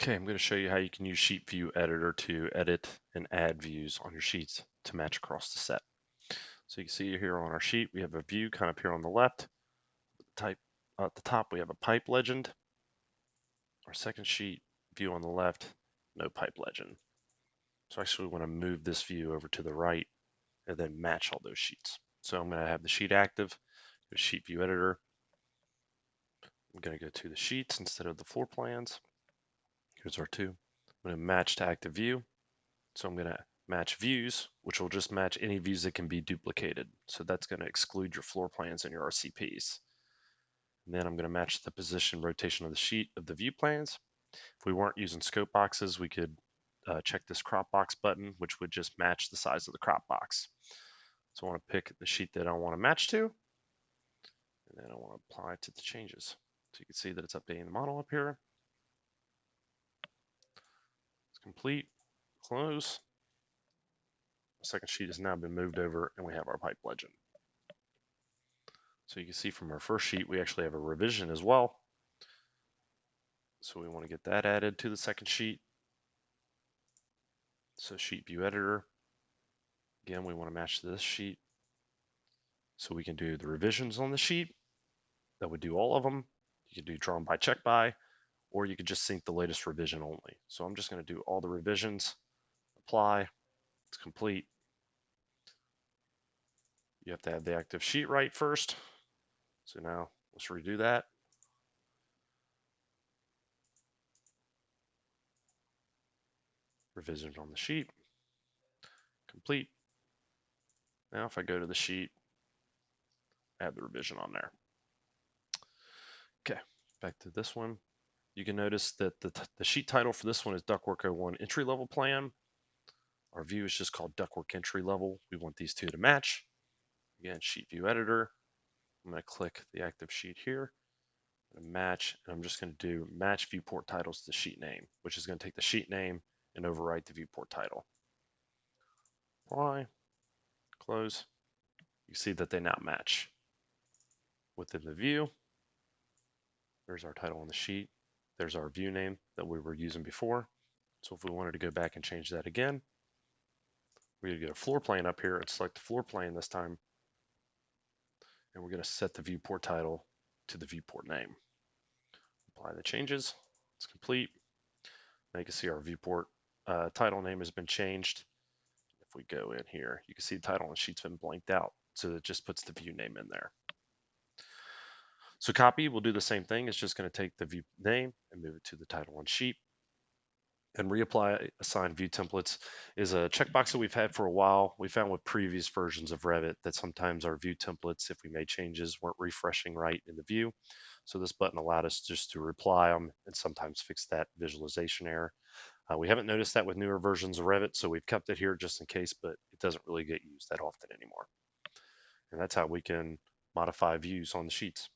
Okay, I'm going to show you how you can use Sheet View Editor to edit and add views on your sheets to match across the set. So you can see here on our sheet, we have a view kind of here on the left. At the top, we have a pipe legend. Our second sheet, view on the left, no pipe legend. So actually we want to move this view over to the right and then match all those sheets. So I'm going to have the sheet active, go to Sheet View Editor. I'm going to go to the sheets instead of the floor plans. Here's our two. I'm going to match to active view. So I'm going to match views, which will just match any views that can be duplicated. So that's going to exclude your floor plans and your RCPs. And then I'm going to match the position rotation of the sheet of the view plans. If we weren't using scope boxes, we could check this crop box button, which would just match the size of the crop box. So I want to pick the sheet that I want to match to, and then I want to apply it to the changes. So you can see that it's updating the model up here. It's complete. Close. The second sheet has now been moved over, and we have our pipe legend. So you can see from our first sheet, we actually have a revision as well. So we want to get that added to the second sheet. So Sheet View Editor. Again, we want to match this sheet. So we can do the revisions on the sheet. That would do all of them. You can do drawn by, check by, or you could just sync the latest revision only. So I'm just going to do all the revisions, apply, it's complete. You have to have the active sheet right first. So now let's redo that. Revision on the sheet, complete. Now if I go to the sheet, add the revision on there. Okay, back to this one. You can notice that the sheet title for this one is Ductwork 01 Entry Level Plan. Our view is just called Ductwork Entry Level. We want these two to match. Again, Sheet View Editor. I'm going to click the active sheet here. Match, and I'm just going to do match viewport titles to the sheet name, which is going to take the sheet name and overwrite the viewport title. Apply, close. You see that they now match. Within the view, there's our title on the sheet. There's our view name that we were using before. So if we wanted to go back and change that again, we're going to get a floor plan up here and select the floor plan this time. And we're going to set the viewport title to the viewport name. Apply the changes. It's complete. Now you can see our viewport title name has been changed. If we go in here, you can see the title on the sheet's been blanked out. So it just puts the view name in there. So copy will do the same thing. It's just going to take the view name and move it to the title on sheet. And reapply assign view templates is a checkbox that we've had for a while. We found with previous versions of Revit that sometimes our view templates, if we made changes, weren't refreshing right in the view. So this button allowed us just to reply them and sometimes fix that visualization error. We haven't noticed that with newer versions of Revit, so we've kept it here just in case, but it doesn't really get used that often anymore. And that's how we can modify views on the sheets.